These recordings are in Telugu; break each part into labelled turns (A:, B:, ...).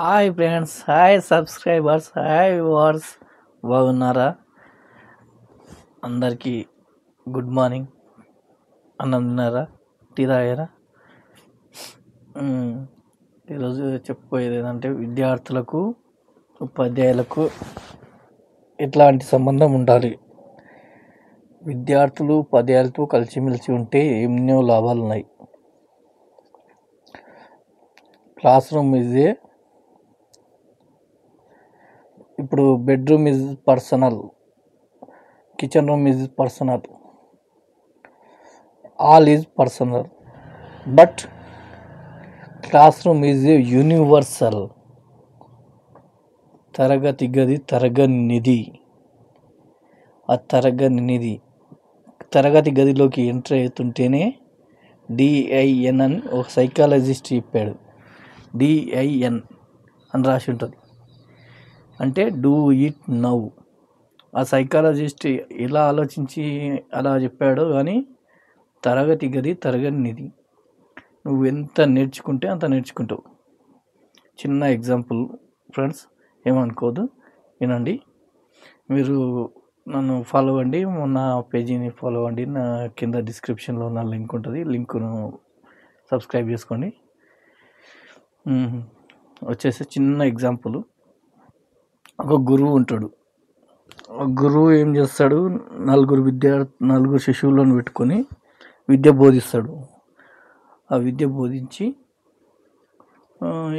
A: Hi friends, hi subscribers, hi viewers. బాగున్నారా? అందరికీ గుడ్ మార్నింగ్. అన్నం తిన్నారా? టీ తాగారా? ఈరోజు చెప్పబోయేది ఏంటంటే విద్యార్థులకు ఉపాధ్యాయులకు ఎట్లాంటి సంబంధం ఉండాలి. విద్యార్థులు ఉపాధ్యాయులతో కలిసిమెలిసి ఉంటే ఎన్నో లాభాలు ఉన్నాయి. క్లాస్ రూమ్ ఇప్పుడు bedroom is personal, kitchen room is personal, all is personal, but class room is a universal. తరగతి గది తరగనిది. ఆ తరగతి గదిలోకి ఎంటర్ అవుతుంటేనే డిఐఎన్ అని ఒక సైకాలజిస్ట్ చెప్పాడు. డిఐఎన్ అని రాసి ఉంటుంది, అంటే డూ ఇట్ నౌ. ఆ సైకాలజిస్ట్ ఎలా ఆలోచించి అలా చెప్పాడో కానీ తరగతి గది తరగనిది. నువ్వు ఎంత నేర్చుకుంటే అంత నేర్చుకుంటావు. చిన్న ఎగ్జాంపుల్ ఫ్రెండ్స్, ఏమనుకోదు, వినండి. మీరు నన్ను ఫాలో అవ్వండి, నా పేజీని ఫాలో అవ్వండి. నా కింద డిస్క్రిప్షన్లో నా లింక్ ఉంటుంది, లింక్ను సబ్స్క్రైబ్ చేసుకోండి. వచ్చేసి చిన్న ఎగ్జాంపుల్, ఒక గురువు ఉంటాడు. ఆ గురువు ఏం చేస్తాడు, నలుగురు శిశువులను పెట్టుకొని విద్య బోధిస్తాడు. ఆ విద్య బోధించి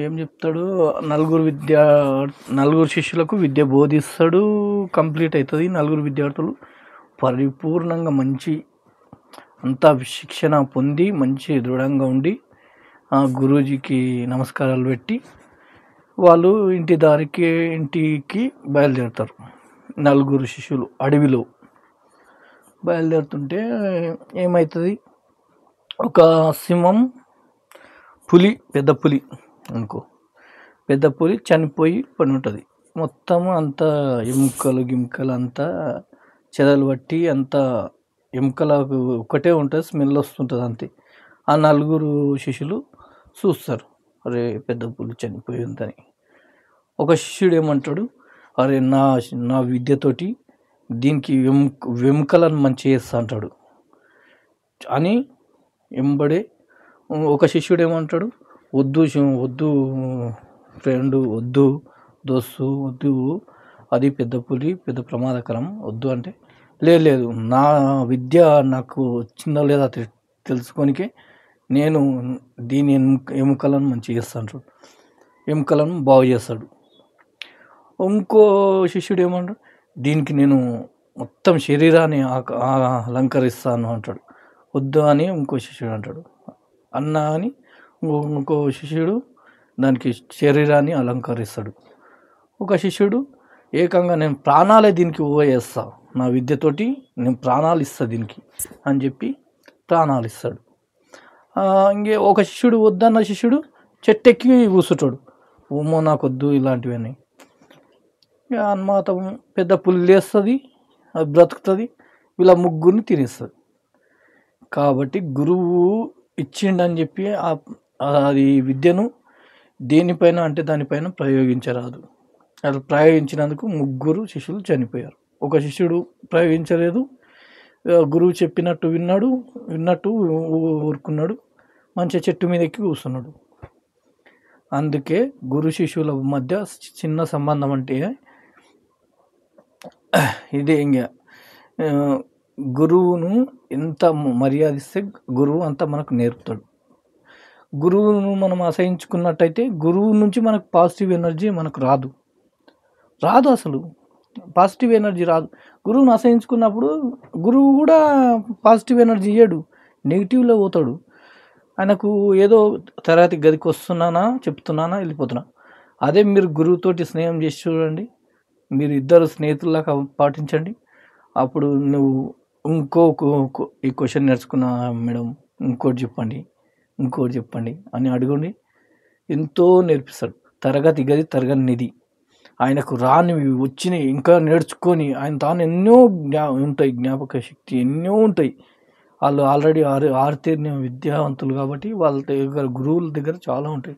A: ఏం చెప్తాడు, నలుగురు శిష్యులకు విద్య బోధిస్తాడు. కంప్లీట్ అవుతుంది. నలుగురు విద్యార్థులు పరిపూర్ణంగా మంచి అంతా శిక్షణ పొంది మంచి దృఢంగా ఉండి ఆ గురూజీకి నమస్కారాలు పెట్టి వాళ్ళు ఇంటికి బయలుదేరుతారు. నలుగురు శిష్యులు అడవిలో బయలుదేరుతుంటే ఏమవుతుంది, ఒక సింహం, పెద్ద పులి పెద్ద పులి చనిపోయి పడి ఉంటుంది. మొత్తం అంతా ఎముకలు అంతా చెదలు పట్టి అంతా ఎముకలకు ఒకటే ఉంటుంది, స్మెల్ వస్తుంటుంది అంతే. ఆ నలుగురు శిష్యులు చూస్తారు, అరే పెద్ద పులి చనిపోయి ఉందని. ఒక శిష్యుడు ఏమంటాడు, అరే నా విద్యతోటి దీనికి వెముకలను మంచి చేస్తా అంటాడు అని. ఎంబడే ఒక శిష్యుడు ఏమంటాడు, వద్దు ఫ్రెండ్, వద్దు దోస్తు, వద్దు, అది పెద్ద పులి, పెద్ద ప్రమాదకరం, వద్దు అంటే, లేదు నా విద్య నాకు వచ్చిందో లేదా తెలుసుకొనికే నేను దీని ఎముకలను మంచి చేస్తాను, ఎముకలను బాగు చేస్తాడు. ఇంకో శిష్యుడు ఏమంటాడు, దీనికి నేను మొత్తం శరీరాన్ని అలంకరిస్తాను అంటాడు. వద్దు అని ఇంకో శిష్యుడు అంటాడు. అన్నా అని ఇంకో శిష్యుడు దానికి శరీరాన్ని అలంకరిస్తాడు. ఒక శిష్యుడు ఏకంగా నేను ప్రాణాలే దీనికి వేస్తా, నా విద్యతోటి నేను ప్రాణాలు ఇస్తా దీనికి అని చెప్పి ప్రాణాలు ఇస్తాడు. ఇంకే ఒక శిష్యుడు, వద్దన్న శిష్యుడు చెట్టెక్కి కూర్చుంటాడు. ఓమో నాకు వద్దు ఇలాంటివన్నీ. అన్నమాట పెద్ద పులి లేస్తుంది, అది బ్రతుకుతుంది, వీళ్ళ ముగ్గురిని తినేస్తుంది. కాబట్టి గురువు ఇచ్చిండని చెప్పి అది విద్యను దేనిపైన అంటే దానిపైన ప్రయోగించరాదు. అది ప్రయోగించినందుకు ముగ్గురు శిష్యులు చనిపోయారు. ఒక శిష్యుడు ప్రయోగించలేదు, గురువు చెప్పినట్టు విన్నట్టు ఊరుకున్నాడు, మంచిగా చెట్టు మీద ఎక్కి కూర్చున్నాడు. అందుకే గురు శిష్యుల మధ్య చిన్న సంబంధం అంటే ఇదే. ఇంకా గురువును ఎంత మర్యాదిస్తే గురువు అంత మనకు నేర్పుతాడు. గురువును మనం అసహించుకున్నట్టయితే గురువు నుంచి మనకు పాజిటివ్ ఎనర్జీ మనకు రాదు, అసలు పాజిటివ్ ఎనర్జీ రాదు. గురువును అసహించుకున్నప్పుడు గురువు కూడా పాజిటివ్ ఎనర్జీ ఇయ్యడు, నెగిటివ్లో పోతాడు. ఆయనకు ఏదో తరగతి గదికి వస్తున్నానా, చెప్తున్నానా, వెళ్ళిపోతున్నా. అదే మీరు గురువుతోటి స్నేహం చేసి చూడండి, మీరు ఇద్దరు స్నేహితుల్లాగా పాటించండి. అప్పుడు నువ్వు ఈ క్వశ్చన్ నేర్చుకున్నా మేడం, ఇంకోటి చెప్పండి అని అడగండి, ఎంతో నేర్పిస్తాడు. తరగతి గది తరగనిది. ఆయనకు రానివి వచ్చినాయి ఇంకా నేర్చుకొని ఆయన తాను ఎన్నో ఉంటాయి, జ్ఞాపక శక్తి ఎన్నో ఉంటాయి. వాళ్ళు ఆల్రెడీ ఆరితేరిన విద్యావంతులు కాబట్టి వాళ్ళ దగ్గర గురువుల దగ్గర చాలా ఉంటాయి,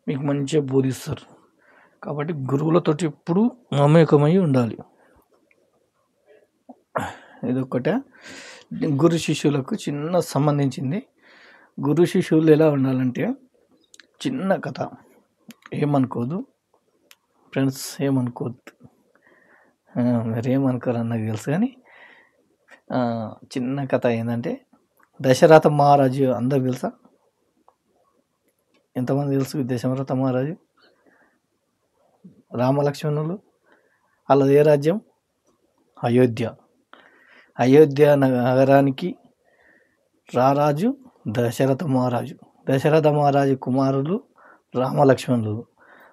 A: మీకు మంచిగా బోధిస్తారు. కాబట్టి గురువులతోటి ఎప్పుడు మమేకమై ఉండాలి. ఇదొక్కటే గురు శిష్యులకు చిన్న సంబంధించింది. గురు శిష్యులు ఎలా ఉండాలంటే, చిన్న కథ, ఏమనుకోదు ఫ్రెండ్స్, ఏమనుకోవద్దు, మీరు ఏమనుకోరని నాకు తెలుసు. కానీ చిన్న కథ ఏంటంటే, దశరథ మహారాజు అందరికి తెలుసా? ఎంతమంది తెలుసు దశరథ మహారాజు? రామలక్ష్మణులు, వాళ్ళది ఏ రాజ్యం? అయోధ్య. అయోధ్య నగరానికి రారాజు దశరథ మహారాజు. దశరథ మహారాజు కుమారులు రామలక్ష్మణులు.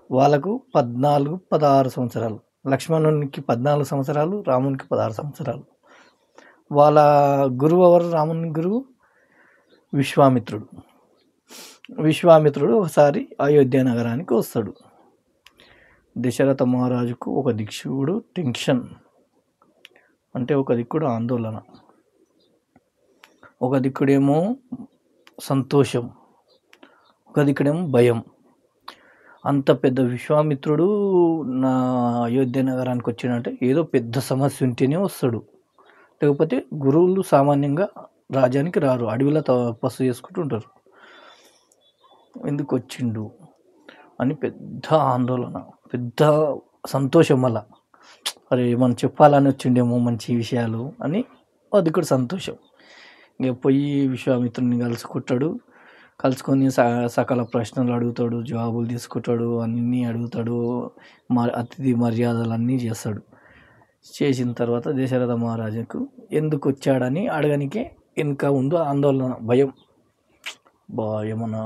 A: వాళ్ళకు 14-16 సంవత్సరాలు. లక్ష్మణునికి 14 సంవత్సరాలు, రామునికి 16 సంవత్సరాలు. వాళ్ళ గురువు ఎవరు? రాముని గురువు విశ్వామిత్రుడు. విశ్వామిత్రుడు ఒకసారి అయోధ్య నగరానికి వస్తాడు. దశరథ మహారాజుకు ఒక దిక్కుడు టెన్షన్, అంటే ఒక దిక్కుడు ఆందోళన, ఒక దిక్కుడేమో సంతోషం, ఒక దిక్కుడేమో భయం. అంత పెద్ద విశ్వామిత్రుడు నా అయోధ్య నగరానికి వచ్చిందంటే ఏదో పెద్ద సమస్య ఉంటేనే వస్తాడు. లేకపోతే గురువులు సామాన్యంగా రాజ్యానికి రారు, అడవిలో తపస్సు చేసుకుంటూ ఉంటారు. ఎందుకు వచ్చిండు అని పెద్ద ఆందోళన, పెద్ద సంతోషం. వల్ల అరే మనం చెప్పాలని వచ్చిండేమో మంచి విషయాలు అని అది కూడా సంతోషం. ఇక పోయి విశ్వామిత్రుని కలుసుకొని సకల ప్రశ్నలు అడుగుతాడు, జవాబులు తీసుకుంటాడు, అన్నీ అడుగుతాడు, అతిథి మర్యాదలు అన్నీ చేస్తాడు. చేసిన తర్వాత దశరథ మహారాజుకు ఎందుకు వచ్చాడని అడగనికే ఇంకా ముందు ఆందోళన, భయం. ఏమన్నా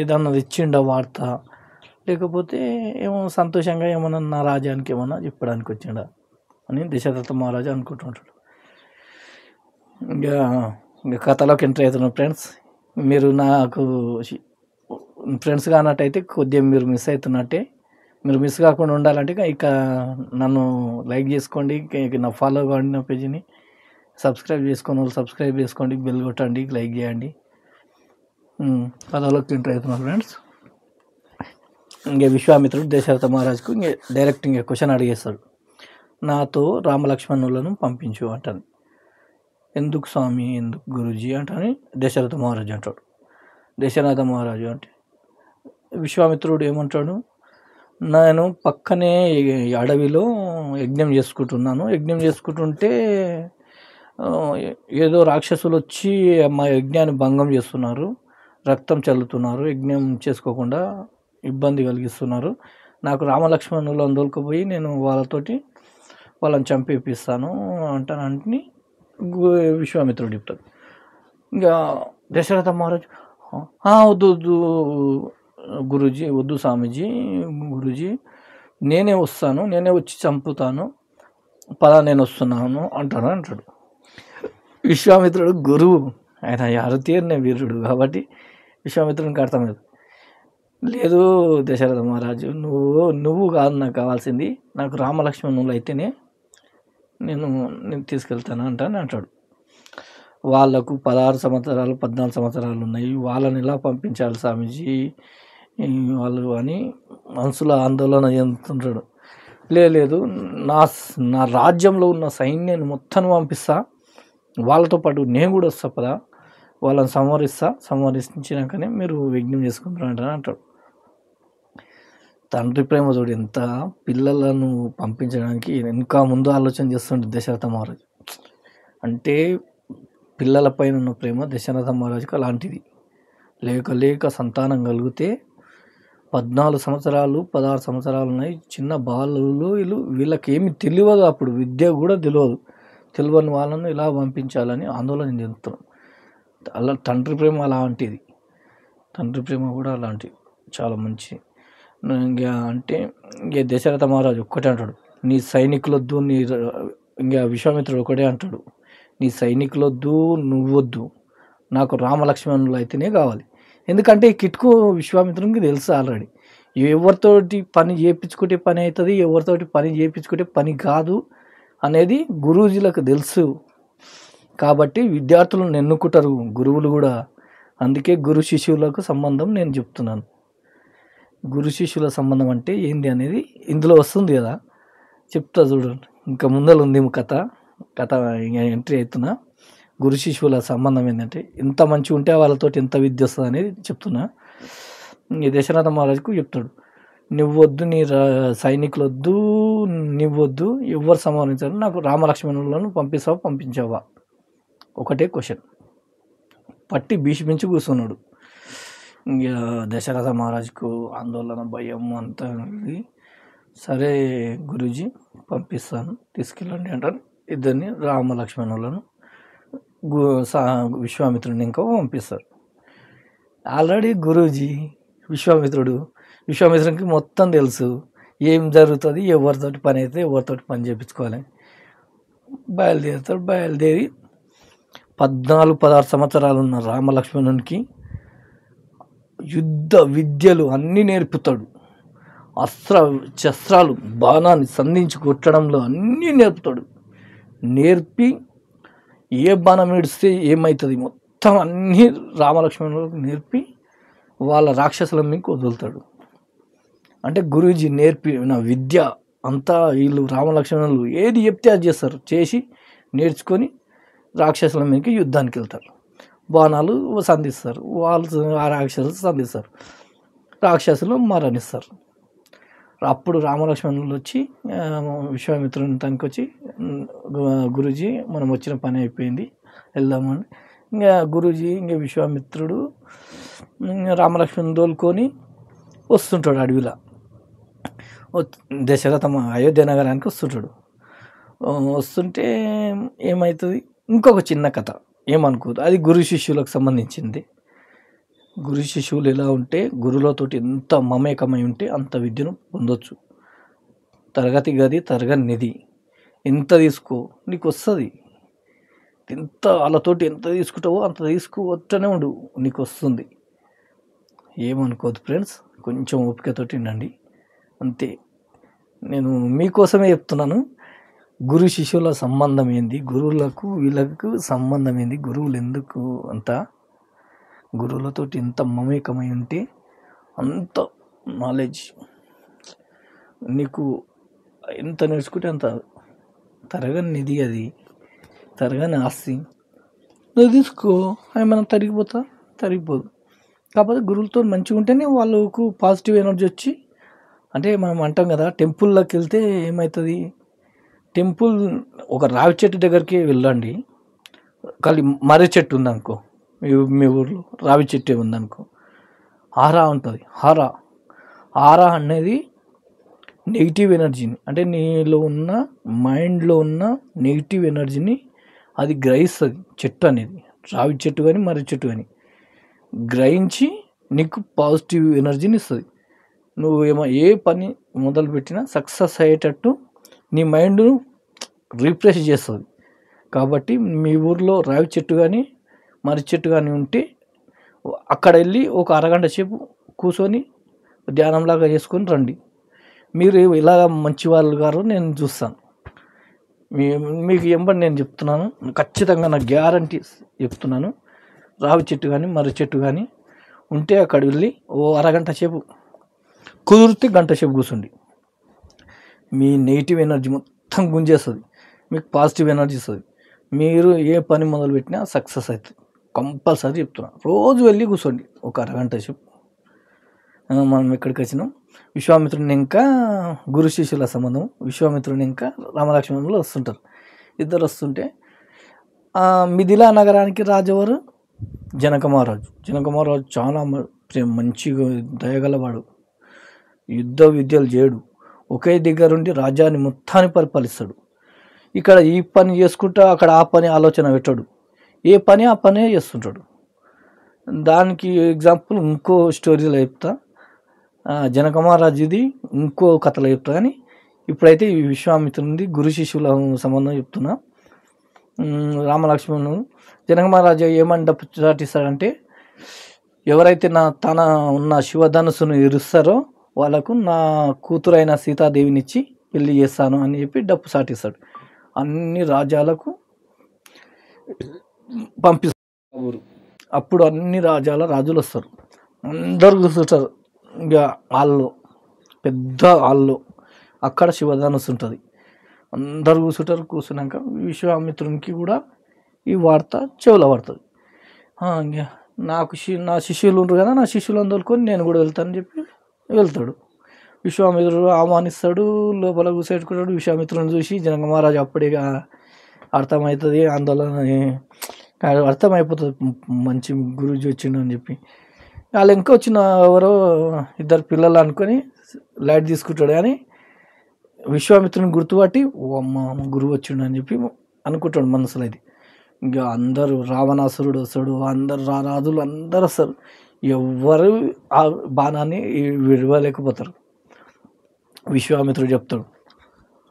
A: ఏదన్నా తెచ్చిండ వార్త, లేకపోతే ఏమో సంతోషంగా ఏమన్నా నా రాజ్యానికి ఏమన్నా చెప్పడానికి వచ్చిండ అని దశరథ మహారాజు అనుకుంటుంటాడు. ఇంకా కథలోకి ఎంటర్ అవుతున్నాం ఫ్రెండ్స్. మీరు నాకు ఫ్రెండ్స్ కానట్టయితే కొద్దిగా మీరు మిస్ అవుతున్నట్టే. మీరు మిస్ కాకుండా ఉండాలంటే ఇక నన్ను లైక్ చేసుకోండి, నా ఫాలో కావండి, నా పేజీని సబ్స్క్రైబ్ చేసుకుని వాళ్ళు సబ్స్క్రైబ్ చేసుకోండి, బెల్ కొట్టండి, లైక్ చేయండి. కథలోకి ఎంటర్ అవుతున్నాం ఫ్రెండ్స్. ఇంకా విశ్వామిత్రుడు దశరథ మహారాజుకు డైరెక్ట్ క్వశ్చన్ అడిగేస్తాడు, నాతో రామలక్ష్మణులను పంపించు అంటాను. ఎందుకు స్వామి, ఎందుకు గురూజీ అంటాని దశరథ మహారాజు అంటాడు. దశరథ మహారాజు అంటే విశ్వామిత్రుడు ఏమంటాడు, నేను పక్కనే అడవిలో యజ్ఞం చేసుకుంటుంటే ఏదో రాక్షసులు వచ్చి మా యజ్ఞాన్ని భంగం చేస్తున్నారు, రక్తం చల్లుతున్నారు, యజ్ఞం చేసుకోకుండా ఇబ్బంది కలిగిస్తున్నారు. నాకు రామలక్ష్మణులను దొరకపోయి నేను వాళ్ళని చంపేపిస్తాను అంటానంటే విశ్వామిత్రుడు చెప్తాడు. ఇంకా దశరథ మహారాజు వద్దు గురూజీ, వద్దు స్వామీజీ, గురూజీ నేనే వచ్చి చంపుతాను, నేను వస్తున్నాను అంటాడు. విశ్వామిత్రుడు గురువు, ఆయన అరుతీర్నే వీరుడు కాబట్టి విశ్వామిత్రునికి అర్థమవుతుంది. లేదు దశరథ మహారాజు, నువ్వు కాదు నాకు కావాల్సింది, నాకు రామలక్ష్మణులు అయితేనే నేను తీసుకెళ్తాను అంటాడు. వాళ్ళకు 16 సంవత్సరాలు 14 సంవత్సరాలు ఉన్నాయి, వాళ్ళని ఎలా పంపించాలి స్వామీజీ వాళ్ళు అని మనసులో ఆందోళన చెందుతుంటాడు. లేదు నా రాజ్యంలో ఉన్న సైన్యాన్ని మొత్తం పంపిస్తా, వాళ్ళతో పాటు నేను కూడా వస్తా పదా, వాళ్ళని సంహరించినాకనే మీరు యజ్ఞం చేసుకుంటారు అంటాడు. తండ్రి ప్రేమ చూడు, ఎంత పిల్లలను పంపించడానికి ఇంకా ముందు ఆలోచన చేస్తుండే దశరథ మహారాజు. అంటే పిల్లల పైన ఉన్న ప్రేమ దశరథ మహారాజుకి అలాంటిది. లేక సంతానం కలిగితే 14 సంవత్సరాలు 16 సంవత్సరాలు ఉన్నాయి, చిన్న బాలులు, వీళ్ళకి ఏమి తెలియదు, అప్పుడు విద్య కూడా తెలియని వాళ్ళను ఇలా పంపించాలని ఆందోళన చెందుతున్నాం. అలా తండ్రి ప్రేమ అలాంటిది, తండ్రి ప్రేమ కూడా అలాంటిది, చాలా మంచిది. ఇంకా దశరథ మహారాజు ఒక్కటే అంటాడు, నీ సైనికులొద్దు, ఇంకా విశ్వామిత్రుడు ఒకటే అంటాడు, నీ సైనికులొద్దు, నువ్వొద్దు, నాకు రామలక్ష్మణులు అయితేనే కావాలి. ఎందుకంటే ఈ కిట్కు విశ్వామిత్రునికి తెలుసు ఆల్రెడీ, ఎవరితోటి పని చేయించుకుంటే పని అవుతుంది, ఎవరితోటి పని చేయించుకుంటే పని కాదు అనేది గురూజీలకు తెలుసు. కాబట్టి విద్యార్థులను ఎన్నుకుంటారు గురువులు కూడా. అందుకే గురు శిష్యులకు సంబంధం నేను చెప్తున్నాను. గురు శిష్యుల సంబంధం అంటే ఏంది అనేది ఇందులో వస్తుంది కదా, చెప్తా చూడండి. ఇంకా ముందర ఉంది కథ ఇంకా ఎంట్రీ అవుతున్నా. గురు శిష్యుల సంబంధం ఏంటంటే ఎంత మంచిగా ఉంటే వాళ్ళతోటి ఎంత విద్య వస్తుంది అనేది చెప్తున్నా. ఈ దశరథ మహారాజుకు చెప్తాడు, నువ్వొద్దు, నీ సైనికులు వద్దు, నువ్వొద్దు, ఎవరు సంహరించారు, నాకు రామలక్ష్మణులను పంపించావా, ఒకటే క్వశ్చన్. పట్టి భీష్మించి కూర్చున్నాడు. ఇంకా దశరథ మహారాజుకు ఆందోళన, భయం అంతా ఉంది. సరే గురూజీ పంపిస్తాను, తీసుకెళ్ళండి అంటారు. ఇద్దరిని రామలక్ష్మణులను విశ్వామిత్రుడిని ఇంకా పంపిస్తారు. ఆల్రెడీ గురూజీ విశ్వామిత్రుడికి మొత్తం తెలుసు ఏం జరుగుతుంది, ఎవరితోటి పని అయితే ఎవరితోటి పని చేయించుకోవాలి. బయలుదేరి 14-16 సంవత్సరాలు ఉన్న రామలక్ష్మణునికి యుద్ధ విద్యలు అన్నీ నేర్పుతాడు. శస్త్రాలు, బాణాన్ని సంధించి కొట్టడంలో అన్నీ నేర్పుతాడు. నేర్పి ఏ బాణం ఏడిస్తే ఏమవుతుంది మొత్తం అన్నీ రామలక్ష్మణులకు నేర్పి వాళ్ళ రాక్షసుల మీకు వదులుతాడు. అంటే గురూజీ నేర్పిన విద్య అంతా వీళ్ళు రామలక్ష్మణులు ఏది చెప్తే అది చేస్తారు. చేసి నేర్చుకొని రాక్షసుల మీదకి యుద్ధానికి వెళ్తారు. బాణాలు సంధిస్తారు, వాళ్ళు ఆ రాక్షసులు సంధిస్తారు, రాక్షసులు మరణిస్తారు. అప్పుడు రామలక్ష్మణులు వచ్చి విశ్వామిత్రుని తనకి వచ్చి, గురూజీ మనం వచ్చిన పని అయిపోయింది, వెళ్దామని. ఇంకా గురూజీ ఇంకా విశ్వామిత్రుడు రామలక్ష్మణుని తోలుకొని వస్తుంటాడు అడవిలో. దశరథ అయోధ్య నగరానికి వస్తుంటాడు. వస్తుంటే ఏమవుతుంది, ఇంకొక చిన్న కథ, ఏమనుకోదు, అది గురు శిష్యులకు సంబంధించింది. గురు శిష్యులు ఎలా ఉంటే, గురువులతోటి ఎంత మమేకమై ఉంటే అంత విద్యను పొందొచ్చు. తరగతి గది తరగని నిధి, ఎంత తీసుకో నీకు వస్తుంది. వాళ్ళతోటి ఎంత తీసుకుంటావో అంత తీసుకువస్తూనే ఉండు, నీకు వస్తుంది. ఏమనుకోదు ఫ్రెండ్స్, కొంచెం ఓపికతోటి ఉండండి అంతే. నేను మీకోసమే చెప్తున్నాను. గురు శిష్యుల సంబంధం ఏంది, గురువులకు వీళ్ళకు సంబంధం ఏంది, గురువులు ఎందుకు అంత, గురువులతోటి ఎంత మమేకమై ఉంటే అంత నాలెడ్జ్ నీకు, ఎంత నేర్చుకుంటే అంత తరగని నిధి, అది తరగని ఆస్తి. నువ్వు తీసుకో, ఏమైనా తరిగిపోదు. కాకపోతే గురువులతో మంచిగా ఉంటేనే వాళ్ళకు పాజిటివ్ ఎనర్జీ వచ్చి, అంటే మనం అంటాం కదా, టెంపుల్లోకి వెళ్తే ఏమవుతుంది, టెంపుల్ ఒక రావి చెట్టు దగ్గరికి వెళ్ళండి, కానీ మర్రి చెట్టు ఉందనుకో, మీ ఊర్లో రావి చెట్టు ఉందనుకో, హారా ఉంటుంది. హారా అనేది నెగిటివ్ ఎనర్జీని, అంటే నీలో ఉన్న మైండ్లో ఉన్న నెగిటివ్ ఎనర్జీని అది గ్రహిస్తుంది. చెట్టు అనేది, రావి చెట్టు కానీ మర్రి చెట్టు కానీ గ్రహించి నీకు పాజిటివ్ ఎనర్జీని ఇస్తుంది. నువ్వు ఏ పని మొదలుపెట్టినా సక్సెస్ అయ్యేటట్టు నీ మైండ్ను రిఫ్రెష్ చేస్తుంది. కాబట్టి మీ ఊర్లో రావి చెట్టు కానీ మర్రి చెట్టు కానీ ఉంటే అక్కడ వెళ్ళి ఒక అరగంట సేపు కూర్చొని ధ్యానంలాగా చేసుకొని రండి. మీరు ఇలాగ మంచి వాళ్ళు గారు నేను చూస్తాను. మీకు ఎంబడి నేను చెప్తున్నాను, ఖచ్చితంగా నా గ్యారంటీ చెప్తున్నాను. రావి చెట్టు కానీ మర్రి చెట్టు కానీ ఉంటే అక్కడ వెళ్ళి ఓ అరగంట సేపు, కుదిరితే గంట సేపు కూర్చోండి. మీ నెగిటివ్ ఎనర్జీ మొత్తం గుంజేస్తుంది, మీకు పాజిటివ్ ఎనర్జీ ఇస్తుంది. మీరు ఏ పని మొదలుపెట్టినా సక్సెస్ అవుతుంది, కంపల్సరీ చెప్తున్నాను. రోజు వెళ్ళి కూర్చోండి ఒక అరగంట సేపు. మనం ఎక్కడికి వచ్చినాం, విశ్వామిత్రుని ఇంకా గురు శిష్యుల సంబంధం. విశ్వామిత్రుని ఇంకా రామలక్ష్మణులు వస్తుంటారు. ఇద్దరు వస్తుంటే మిథిలా నగరానికి రాజువారు జనక మహారాజు చాలా మంచిగా దయగలవాడు, యుద్ధ విద్యలు చేయడు, ఒకే దగ్గరుండి రాజ్యాన్ని మొత్తాన్ని పరిపాలిస్తాడు. ఇక్కడ ఈ పని చేసుకుంటా అక్కడ ఆ పని ఆలోచన పెట్టాడు, ఏ పని ఆ పనే చేస్తుంటాడు. దానికి ఎగ్జాంపుల్ ఇంకో స్టోరీలో చెప్తా, జనక మహారాజుది ఇంకో కథలో చెప్తా. కానీ ఇప్పుడైతే ఈ విశ్వామిత్రునిది గురు శిష్యుల సంబంధం చెప్తున్నా. రామలక్ష్మణుడు జనక మహారాజు ఏమని డప్పు చాటిస్తాడంటే, ఎవరైతే తన ఉన్న శివధనుసును ఇరుస్తారో వాళ్ళకు నా కూతురైన సీతాదేవినిచ్చి పెళ్లి చేస్తాను అని చెప్పి డప్పు సాటిస్తాడు. అన్ని రాజ్యాలకు పంపిస్తారు. అప్పుడు అన్ని రాజ్యాల రాజులు వస్తారు, అందరు కూర్చుంటారు ఇక హాల్లో, పెద్ద హాల్లో అక్కడ శివధనుస్సు ఉంటుంది. అందరు కూర్చుంటారు. కూర్చున్నాక విశ్వామిత్రునికి కూడా ఈ వార్త చెవులో పడుతుంది. ఇంకా నా శిష్యులు ఉంటారు కదా, నా శిష్యులను తోలుకొని నేను కూడా వెళ్తానని చెప్పి వెళ్తాడు. విశ్వామిత్రుడు ఆహ్వానిస్తాడు, లోపల కూర్చోబెట్టుకుంటాడు. విశ్వామిత్రుని చూసి జనక మహారాజు అప్పుడే అర్థమవుతుంది, ఆందోళన అర్థమైపోతుంది, మంచి గురూజీ వచ్చిండు అని చెప్పి. వాళ్ళు ఇంకా వచ్చిన ఎవరో ఇద్దరు పిల్లలు అనుకొని లైట్ తీసుకుంటాడు. కానీ విశ్వామిత్రుని గుర్తుపట్టి అమ్మ గురువు వచ్చిండు అని చెప్పి అనుకుంటాడు మనసులో. అది ఇంకా అందరూ రావణాసురుడు వస్తాడు, అందరు రాజులు అందరు వస్తారు. ఎవ్వరు ఆ బాణాన్ని విడవలేకపోతారు. విశ్వామిత్రుడు చెప్తాడు,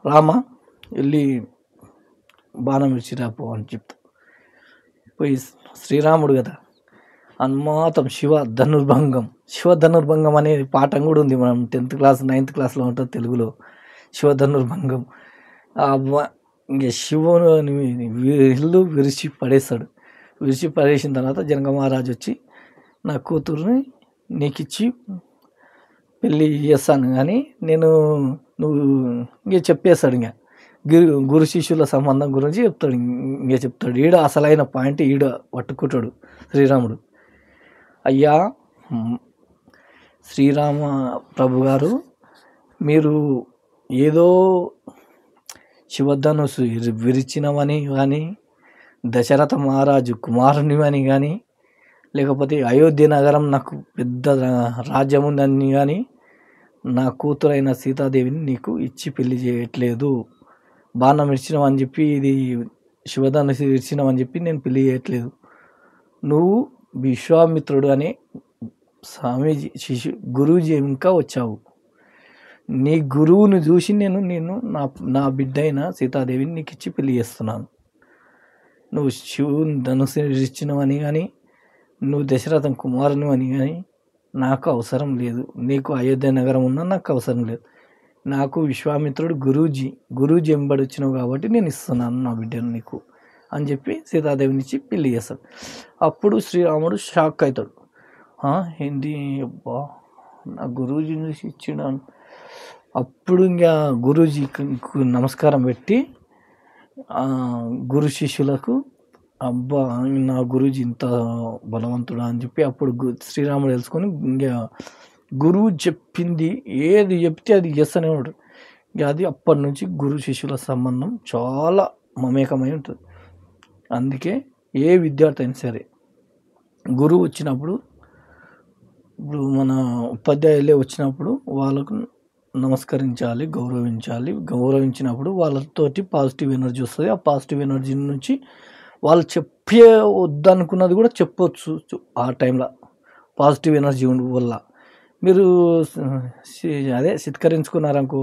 A: రామ వెళ్ళి బాణం విడిచిరాపో అని చెప్తాడు. పోయి శ్రీరాముడు కదా, అన్మాతం శివ ధనుర్భంగం అనే పాఠం కూడా ఉంది. మనం 10th క్లాస్ 9th క్లాస్లో ఉంటుంది తెలుగులో. శివ ధనుర్భంగం. ఇంక శివుని ఇల్లు విరిచి పడేస్తాడు. విరిచి పడేసిన తర్వాత జనక మహారాజు వచ్చి నా కూతురుని నీకు ఇచ్చి పెళ్ళి చేస్తాను, కానీ నువ్వు ఇంక చెప్పేస్తాడు. ఇంకా గురు శిష్యుల సంబంధం గురించి చెప్తాడు. ఇంకా చెప్తాడు. ఈడ అసలైన పాయింట్ ఈడ పట్టుకుంటాడు శ్రీరాముడు. అయ్యా శ్రీరామ ప్రభు గారు, మీరు ఏదో శివధనుసు విరిచినవని కానీ, దశరథ మహారాజు కుమారుని అని కానీ, లేకపోతే అయోధ్య నగరం నాకు పెద్ద రాజ్యం ఉందని కానీ, నా కూతురైన సీతాదేవిని నీకు ఇచ్చి పెళ్లి చేయట్లేదు. బాణం ఇచ్చినామని చెప్పి, ఇది శివధనుసు ఇచ్చినామని చెప్పి నేను పెళ్లి చేయట్లేదు. నువ్వు విశ్వామిత్రుడు అనే స్వామీజీ గురూజీ ఇంకా వచ్చావు. నీ గురువుని చూసి నేను నా బిడ్డ అయిన సీతాదేవిని నీకు ఇచ్చి పెళ్లి చేస్తున్నాను. నువ్వు శివుని ధనుసు ఇచ్చినవని కానీ, నువ్వు దశరథం కుమారుని అని కానీ నాకు అవసరం లేదు. నీకు అయోధ్య నగరం ఉన్నా నాకు అవసరం లేదు. నాకు విశ్వామిత్రుడు గురూజీ ఎంబడి వచ్చినావు కాబట్టి నేను ఇస్తున్నాను నా బిడ్డను నీకు అని చెప్పి సీతాదేవిని ఇచ్చి పెళ్లి చేస్తాడు. అప్పుడు శ్రీరాముడు షాక్ అవుతాడు. ఏంటి అబ్బా, నా గురూజీ చూసి ఇచ్చినాను. అప్పుడు ఇంకా గురూజీకి నమస్కారం పెట్టి గురు శిష్యులకు, అబ్బా నా గురూజీ ఇంత బలవంతుడా అని చెప్పి అప్పుడు శ్రీరాముడు తెలుసుకొని ఇంకా గురువు చెప్పింది ఏది చెప్తే అది చేస్తూనే ఉంటాడు. ఇంకా అది అప్పటి నుంచి గురు శిష్యుల సంబంధం చాలా మమేకమై ఉంటుంది. అందుకే ఏ విద్యార్థి అయినా సరే గురువు వచ్చినప్పుడు, ఇప్పుడు మన ఉపాధ్యాయులే వచ్చినప్పుడు వాళ్ళకు నమస్కరించాలి, గౌరవించినప్పుడు వాళ్ళతోటి పాజిటివ్ ఎనర్జీ వస్తుంది. ఆ పాజిటివ్ ఎనర్జీ నుంచి వాళ్ళు చెప్పే వద్దనుకున్నది కూడా చెప్పొచ్చు. ఆ టైంలో పాజిటివ్ ఎనర్జీ వల్ల మీరు సిత్కరించుకున్నారనుకో,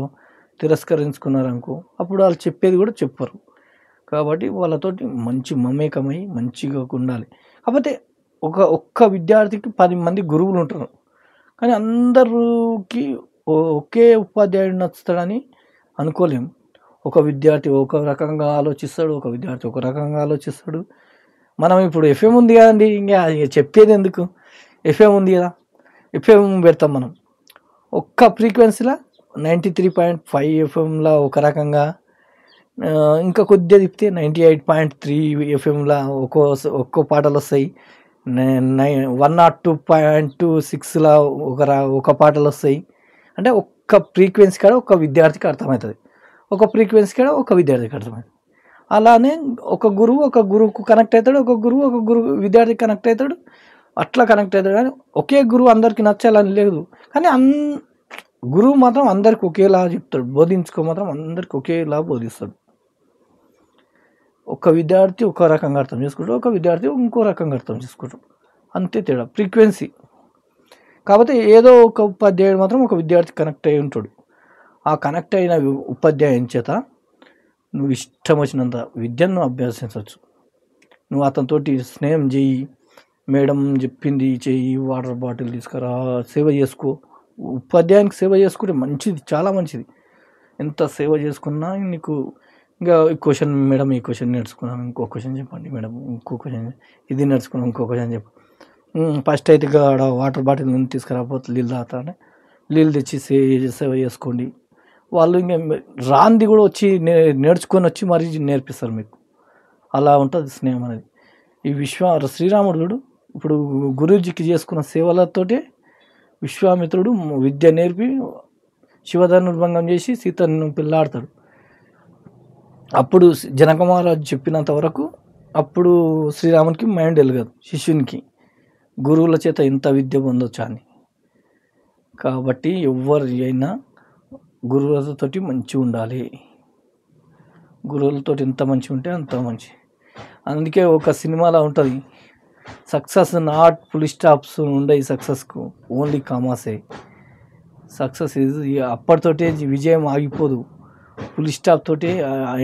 A: తిరస్కరించుకున్నారనుకో, అప్పుడు వాళ్ళు చెప్పేది కూడా చెప్పరు. కాబట్టి వాళ్ళతోటి మంచి మమేకమై మంచిగా ఉండాలి. కాకపోతే ఒక్క విద్యార్థికి 10 మంది గురువులు ఉంటారు. కానీ అందరికి ఒకే ఉపాధ్యాయుడు నచ్చుతాడని అనుకోలేము. ఒక విద్యార్థి ఒక రకంగా ఆలోచిస్తాడు, ఒక విద్యార్థి ఒక రకంగా ఆలోచిస్తాడు. మనం ఇప్పుడు ఎఫ్ఎం ఉంది కదండి, ఇంకా చెప్పేది ఎందుకు, ఎఫ్ఎం ఉంది కదా, ఎఫ్ఎం పెడతాం మనం. ఒక్క ఫ్రీక్వెన్సీలో 93.5 ఎఫ్ఎంలో ఒక రకంగా, ఇంకా కొద్దిగా తిప్పితే 98.3 ఎఫ్ఎంలో ఒక్కో పాటలు వస్తాయి. 102.26లో ఒక పాటలు వస్తాయి. అంటే ఒక్క ఫ్రీక్వెన్సీ కాడ ఒక విద్యార్థికి అర్థమవుతుంది, ఒక ఫ్రీక్వెన్సీ కాడ ఒక విద్యార్థికి అర్థమవుతుంది. అలానే ఒక గురువుకు కనెక్ట్ అవుతాడు, ఒక విద్యార్థికి కనెక్ట్ అవుతాడు, అట్లా కనెక్ట్ అవుతాడు. కానీ ఒకే గురువు అందరికీ నచ్చాలని లేదు. కానీ గురువు మాత్రం అందరికి ఒకేలా చెప్తాడు, మాత్రం అందరికి ఒకేలా బోధిస్తాడు. ఒక విద్యార్థి ఒక రకంగా అర్థం చేసుకుంటాడు, ఒక విద్యార్థి ఇంకో రకంగా అర్థం చేసుకుంటాడు. అంతే తేడా, ఫ్రీక్వెన్సీ. కాకపోతే ఏదో ఒక ఉపాధ్యాయుడు మాత్రం ఒక విద్యార్థి కనెక్ట్ అయి ఉంటాడు. ఆ కనెక్ట్ అయిన ఉపాధ్యాయుని చేత నువ్వు ఇష్టం వచ్చినంత విద్యను అభ్యసించవచ్చు. నువ్వు అతనితోటి స్నేహం చేయి, మేడం చెప్పింది చెయ్యి, వాటర్ బాటిల్ తీసుకురా, సేవ చేసుకో. ఉపాధ్యాయునికి సేవ చేసుకుంటే మంచిది, చాలా మంచిది. ఎంత సేవ చేసుకున్నా నీకు ఇంకా క్వశ్చన్, మేడం ఈ క్వశ్చన్ నేర్చుకున్నాను, ఇంకో క్వశ్చన్ చెప్పండి మేడం, ఇంకో క్వశ్చన్, ఇది నేర్చుకున్నాను, ఇంకో క్వశ్చన్ చెప్పు. ఫస్ట్ అయితే వాటర్ బాటిల్ తీసుకురాపోతే నీళ్ళు తాగుతా అంటే నీళ్ళు తెచ్చి సేవ చేసుకోండి. వాళ్ళు ఇంక రాంది కూడా వచ్చి నేర్చుకొని వచ్చి మరీ నేర్పిస్తారు మీకు. అలా ఉంటుంది స్నేహం అనేది. ఈ శ్రీరాముడు చూడు ఇప్పుడు గురూజీకి చేసుకున్న సేవలతోటే విశ్వామిత్రుడు విద్య నేర్పి శివధనుర్భంగం చేసి సీతను పెళ్ళాడతాడు. అప్పుడు జనక మహారాజు చెప్పినంత వరకు అప్పుడు శ్రీరామునికి మైండ్ వెలగదు, శిష్యునికి గురువుల చేత ఇంత విద్య పొందొచ్చా అని. కాబట్టి ఎవరి అయినా గురువులతోటి మంచిగా ఉండాలి. గురువులతో ఎంత మంచిగా ఉంటే అంత మంచి. అందుకే ఒక సినిమాలో ఉంటుంది, సక్సెస్ నాట్ ఫుల్ స్టాప్స్ ఉండయి, సక్సెస్కు ఓన్లీ కామాసే. సక్సెస్ అప్పటితోటే విజయం ఆగిపోదు, ఫుల్ స్టాప్ తోటి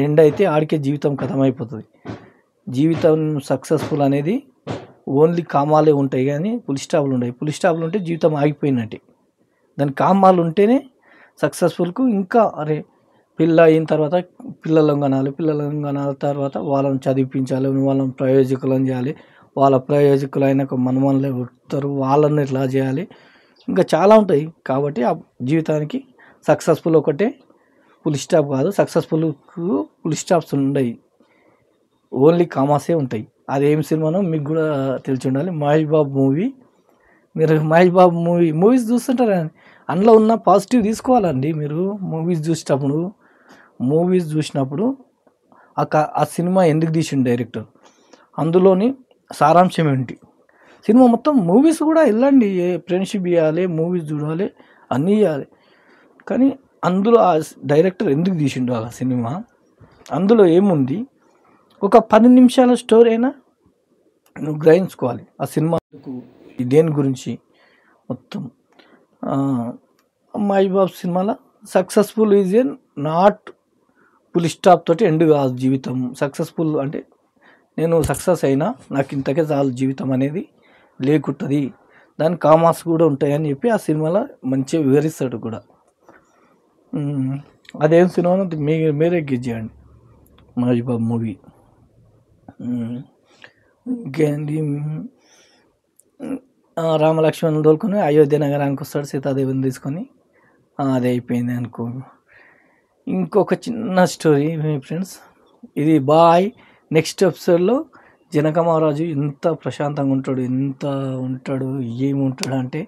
A: ఎండ్ అయితే ఆడికే జీవితం కథమైపోతుంది. జీవితం సక్సెస్ఫుల్ అనేది ఓన్లీ కామాలే ఉంటాయి కానీ ఫుల్ స్టాప్లు ఉంటాయి. ఫుల్ స్టాప్లు ఉంటే జీవితం ఆగిపోయినట్టే. దాని కామాలు ఉంటేనే సక్సెస్ఫుల్కు. ఇంకా అరే పిల్ల అయిన తర్వాత పిల్లలను కనాలి తర్వాత వాళ్ళని చదివించాలి, వాళ్ళని ప్రయోజకులను చేయాలి, వాళ్ళ ప్రయోజకులు అయినాక మనమల్ని పుడతారు, వాళ్ళని ఎట్లా చేయాలి, ఇంకా చాలా ఉంటాయి. కాబట్టి ఆ జీవితానికి సక్సెస్ఫుల్ ఒకటే, ఫుల్ స్టాప్ కాదు. సక్సెస్ఫుల్కు ఫుల్ స్టాప్స్ ఉండయి, ఓన్లీ కామాసే ఉంటాయి. అదేం సినిమానో మీకు కూడా తెలిసి ఉండాలి. మహేష్ బాబు మూవీ. మీరు మహేష్ బాబు మూవీస్ చూస్తుంటారు, అందులో ఉన్న పాజిటివ్ తీసుకోవాలండి. మీరు మూవీస్ చూసినప్పుడు ఆ సినిమా ఎందుకు తీసిండు డైరెక్టర్, అందులోని సారాంశం ఏంటి, సినిమా మొత్తం మూవీస్ కూడా వెళ్ళండి, ఫ్రెండ్షిప్ ఇవ్వాలి, మూవీస్ చూడాలి, అన్నీ ఇవ్వాలి. కానీ అందులో ఆ డైరెక్టర్ ఎందుకు తీసిండు ఆ సినిమా, అందులో ఏముంది, ఒక 10 నిమిషాల స్టోరీ అయినా నువ్వు గ్రహించుకోవాలి. ఆ సినిమాకు దేని గురించి మొత్తం. మహేష్ బాబు సినిమాలో successful is a not full stop తోటి ఎండ్ కాదు జీవితం. సక్సెస్ఫుల్ అంటే నేను సక్సెస్ అయినా నాకు ఇంతకే చాలు జీవితం అనేది లేకుంటుంది, దాని కామాస్ కూడా ఉంటాయని చెప్పి ఆ సినిమాలో మంచిగా వివరిస్తాడు కూడా. అదేం సినిమానో మీరే గెస్ చేయండి, మహేష్ బాబు మూవీ. ఇంకేంటి, రామలక్ష్మణులు తోలుకొని అయోధ్య నగరానికి వస్తాడు సీతాదేవిని తీసుకొని, అది అయిపోయింది అనుకో. ఇంకొక చిన్న స్టోరీ ఫ్రెండ్స్, ఇది బాయ్. నెక్స్ట్ ఎపిసోడ్లో జనక మహారాజు ఎంత ప్రశాంతంగా ఉంటాడు, ఎంత ఉంటాడు, ఏముంటాడు అంటే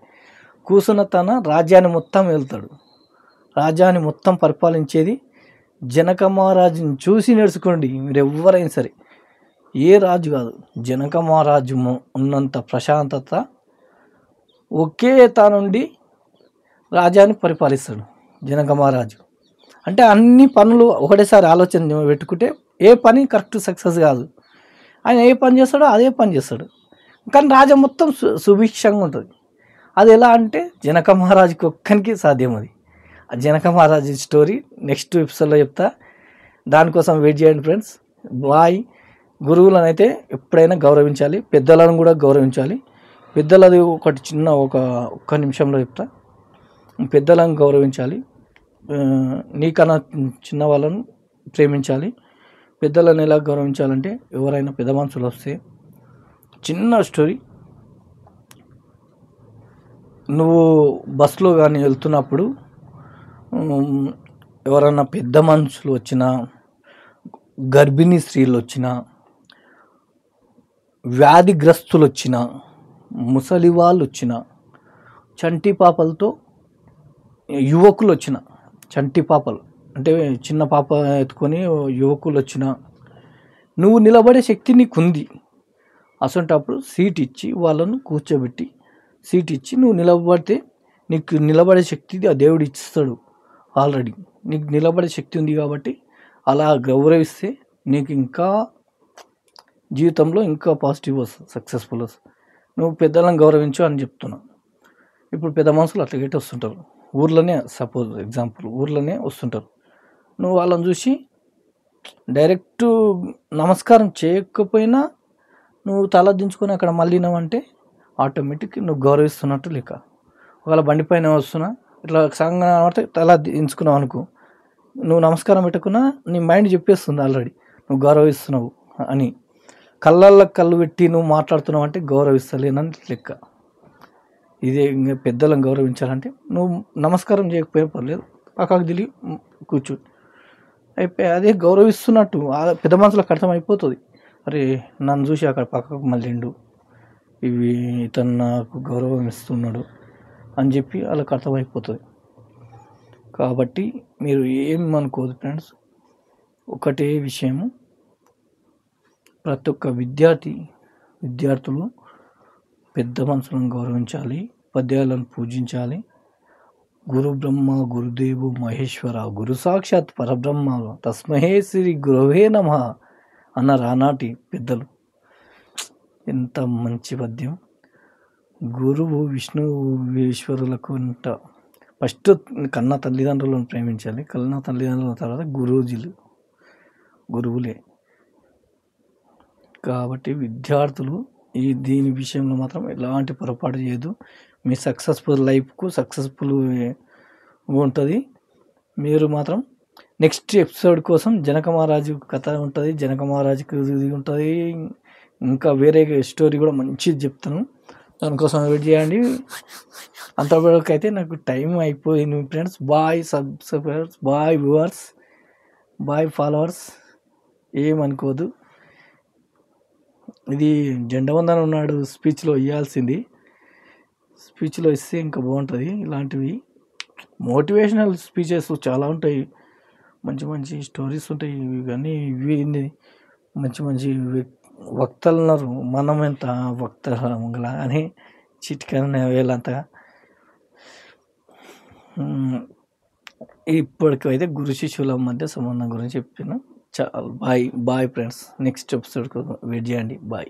A: కూర్చున్న తన రాజ్యాన్ని మొత్తం వెళ్తాడు. రాజ్యాన్ని మొత్తం పరిపాలించేది జనక మహారాజుని చూసి నేర్చుకోండి మీరు ఎవరైనా సరే. ఏ రాజు కాదు, జనక మహారాజు ఉన్నంత ప్రశాంతత ఒకే తానుండి రాజ్యాన్ని పరిపాలిస్తాడు జనక మహారాజు. అంటే అన్ని పనులు ఒకటేసారి ఆలోచన పెట్టుకుంటే ఏ పని కరెక్ట్ సక్సెస్ కాదు. ఆయన ఏ పని చేస్తాడో అదే పని చేస్తాడు, కానీ రాజ్యం మొత్తం సుభిక్షంగా ఉంటుంది. అది ఎలా అంటే జనక మహారాజుకి ఒక్కనికి సాధ్యం అది. ఆ జనక మహారాజు స్టోరీ నెక్స్ట్ ఎపిసోడ్లో చెప్తా, దానికోసం వెయిట్ చేయండి ఫ్రెండ్స్. బాయ్. గురువులను అయితే ఎప్పుడైనా గౌరవించాలి, పెద్దలను కూడా గౌరవించాలి. పెద్దలది ఒకటి చిన్న ఒక్క నిమిషంలో చెప్తా. పెద్దలను గౌరవించాలి, నీకన్నా చిన్న వాళ్ళను ప్రేమించాలి. పెద్దలను ఎలా గౌరవించాలంటే ఎవరైనా పెద్ద మనుషులు వస్తే, చిన్న స్టోరీ, నువ్వు బస్సులో కానీ వెళ్తున్నప్పుడు ఎవరన్నా పెద్ద మనుషులు వచ్చినా, గర్భిణీ స్త్రీలు వచ్చినా, వ్యాధిగ్రస్తులు వచ్చినా, ముసలి వాళ్ళు వచ్చినా, చంటి పాపలతో యువకులు వచ్చిన, చంటి పాపలు అంటే చిన్న పాప ఎత్తుకొని యువకులు వచ్చిన, నువ్వు నిలబడే శక్తి నీకుంది. అసంటప్పుడు సీట్ ఇచ్చి వాళ్ళను కూర్చోబెట్టి సీట్ ఇచ్చి నువ్వు నిలబడితే నీకు నిలబడే శక్తి ఆ దేవుడు ఇస్తాడు. ఆల్రెడీ నీకు నిలబడే శక్తి ఉంది కాబట్టి అలా గౌరవిస్తే నీకు ఇంకా జీవితంలో ఇంకా పాజిటివ్ వస్తుంది, సక్సెస్ఫుల్ వస్తుంది. నువ్వు పెద్దలను గౌరవించు అని చెప్తున్నా. ఇప్పుడు పెద్ద మనుషులు అట్లా గట్టి వస్తుంటారు ఊర్లోనే, సపోజ్ ఎగ్జాంపుల్ ఊర్లోనే వస్తుంటారు. నువ్వు వాళ్ళని చూసి డైరెక్ట్ నమస్కారం చేయకపోయినా నువ్వు తల దించుకొని అక్కడ మళ్ళీనావంటే ఆటోమేటిక్ నువ్వు గౌరవిస్తున్నట్టు లెక్క. ఒకవేళ బండి పైన వస్తున్నా ఇట్లా సంగ అంటే తల దించుకున్నావు అనుకో, నువ్వు నమస్కారం పెట్టుకున్నా నీ మైండ్ చెప్పేస్తుంది ఆల్రెడీ నువ్వు గౌరవిస్తున్నావు అని. కళ్ళల్లో కళ్ళు పెట్టి నువ్వు మాట్లాడుతున్నావు అంటే గౌరవిస్తలేనని లెక్క. ఇదే ఇంకా పెద్దలను గౌరవించాలంటే నువ్వు నమస్కారం చేయకపోయినా పర్లేదు, పక్కకు తిరిగి కూర్చో అయిపోయి. అదే గౌరవిస్తున్నట్టు పెద్ద మనుషులకు అర్థమైపోతుంది, అరే నన్ను చూసి అక్కడ పక్కకు మళ్ళీండు, ఇవి ఇతను నాకు గౌరవం ఇస్తున్నాడు అని చెప్పి వాళ్ళకి అర్థమైపోతుంది. కాబట్టి మీరు ఏం అనుకోదు ఫ్రెండ్స్, ఒకటే విషయము, ప్రతి ఒక్క విద్యార్థులు పెద్ద మనుషులను గౌరవించాలి, ఉపాధ్యాయులను పూజించాలి. గురు బ్రహ్మ గురుదేవు మహేశ్వర గురు సాక్షాత్ పరబ్రహ్మ తస్మహే శ్రీ గురవే నమః అన్నారు ఆనాటి పెద్దలు. ఎంత మంచి పద్యం. గురువు విష్ణువు ఈశ్వరులకు ఫస్ట్ కన్న తల్లిదండ్రులను ప్రేమించాలి, కన్న తల్లిదండ్రుల తర్వాత గురువులే. కాబట్టి విద్యార్థులు దీని విషయంలో మాత్రం ఎలాంటి పొరపాటు చేయదు. మీ సక్సెస్ఫుల్ లైఫ్కు సక్సెస్ఫుల్ ఉంటుంది. మీరు మాత్రం నెక్స్ట్ ఎపిసోడ్ కోసం జనక మహారాజు కథ ఉంటుంది, జనక మహారాజుకి ఇది ఉంటుంది, ఇంకా వేరే స్టోరీ కూడా మంచిది చెప్తాను, దానికోసం వెయిట్ చేయండి. అంతవరకు అయితే నాకు టైం అయిపోయింది friends. Bye subscribers, bye viewers, bye followers, ఏమనుకోదు. ఇది జెండా వందనం ఉన్నాడు స్పీచ్లో ఇవ్వాల్సింది, స్పీచ్లో ఇస్తే ఇంకా బాగుంటుంది. ఇలాంటివి మోటివేషనల్ స్పీచెస్ చాలా ఉంటాయి, మంచి మంచి స్టోరీస్ ఉంటాయి. ఇవన్నీ ఇవి మంచి వక్తలు ఉన్నారు, మనం ఎంత వక్తల అని చిటికన వేలంతా. ఇప్పటికైతే గురు శిష్యుల మధ్య సంబంధం గురించి చెప్పిన. బాయ్ ఫ్రెండ్స్, నెక్స్ట్ ఎపిసోడ్ కోసం వెయిట్ చేయండి. బాయ్.